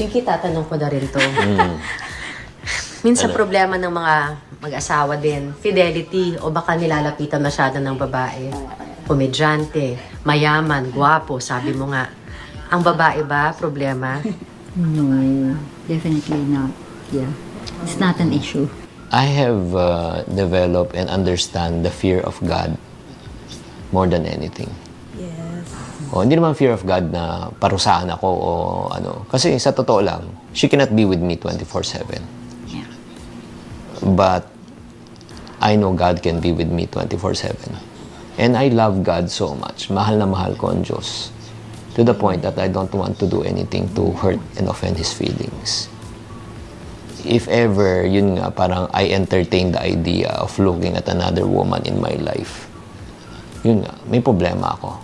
Chinky, tatanong ko na rin to. Minsan problema ng mga mag-asawa din, fidelity o baka nilalapitan masyado ng babae. Komedyante, mayaman, gwapo, sabi mo nga. Ang babae ba problema? No, definitely not. Yeah, it's not an issue. I have developed and understand the fear of God more than anything. Yes. O, hindi naman fear of God na parusahan ako o ano. Kasi sa totoo lang, she cannot be with me 24/7. Yeah. But I know God can be with me 24/7. And I love God so much. Mahal na mahal ko ang Diyos. To the point that I don't want to do anything to hurt and offend His feelings. If ever, yun nga, parang I entertain the idea of looking at another woman in my life, yun nga, may problema ako.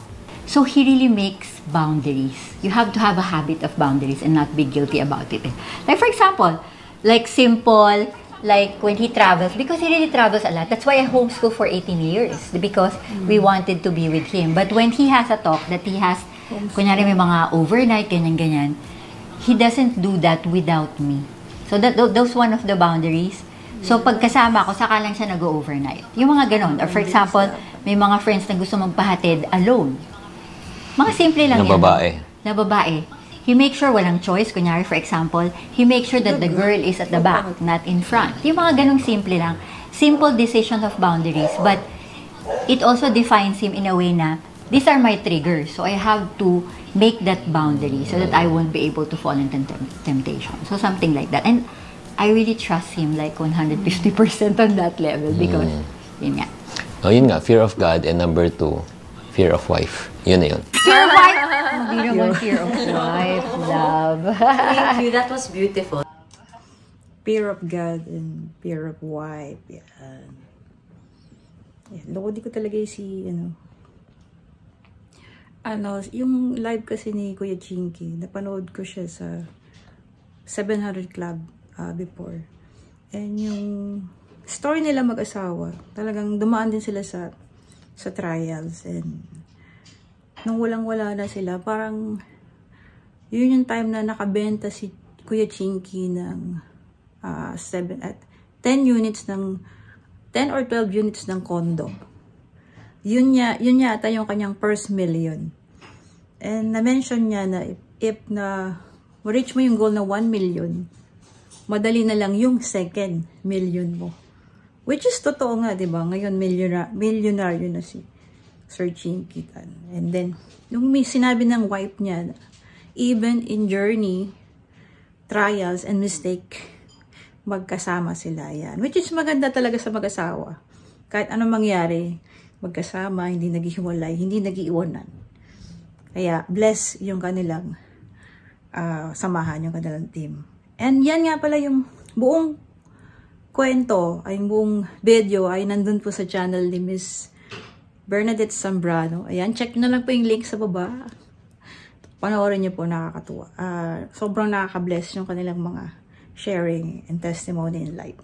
So he really makes boundaries. You have to have a habit of boundaries and not be guilty about it. Like for example, like simple, like when he travels, because he really travels a lot. That's why I homeschool for 18 years, because we wanted to be with him. But when he has a talk that he has, kunyari may mga overnight, ganyan-ganyan, he doesn't do that without me. So those one of the boundaries. So pagkasama ko, saka lang siya nag-overnight. Yung mga ganon. Or for example, may mga friends na gusto magpahatid alone. Mga simple lang yan. Na babae. Na babae. He makes sure walang choice. Kunyari, for example, he makes sure that the girl is at the back, not in front. Yung mga ganong simple lang. Simple decision of boundaries. But it also defines him in a way na, these are my triggers. So I have to make that boundary so that I won't be able to fall into temptation. So something like that. And I really trust him like 150% on that level because, yun nga. Oh, yun nga, fear of God. And number 2, fear of wife. Yun na yun. Fear of wife? Hindi naman fear of wife, love. Thank you, that was beautiful. Fear of God and fear of wife. Yan. Loko di ko talaga si, yung live kasi ni Kuya Chinky, napanood ko siya sa 700 Club before. And yung story nila mag-asawa, talagang dumaan din sila sa trials. And nung walang-wala na sila, parang yun yung time na nakabenta si Kuya Chinky ng 10 units ng 10 or 12 units ng condo. Yun yata yung kanyang first million. And na-mention niya na if na ma-reach mo yung goal na 1 million, madali na lang yung second million mo. Which is totoo nga, di ba? Ngayon, millionaryo na si Sir Chinky Tan. And then, yung may sinabi ng wife niya, even in journey, trials and mistake, magkasama sila yan. Which is maganda talaga sa mag-asawa. Kahit anong mangyari, magkasama, hindi naghihiwalay, hindi nag-iiwanan. Kaya, bless yung kanilang samahan, yung kanilang team. And yan nga pala yung buong kwento, ay yung buong video ay nandun po sa channel ni Miss Bernadette Zambrano. Ayan, check na lang po yung link sa baba. Panoorin niyo po, nakakatuwa. Sobrang nakaka-bless yung kanilang mga sharing and testimony in life.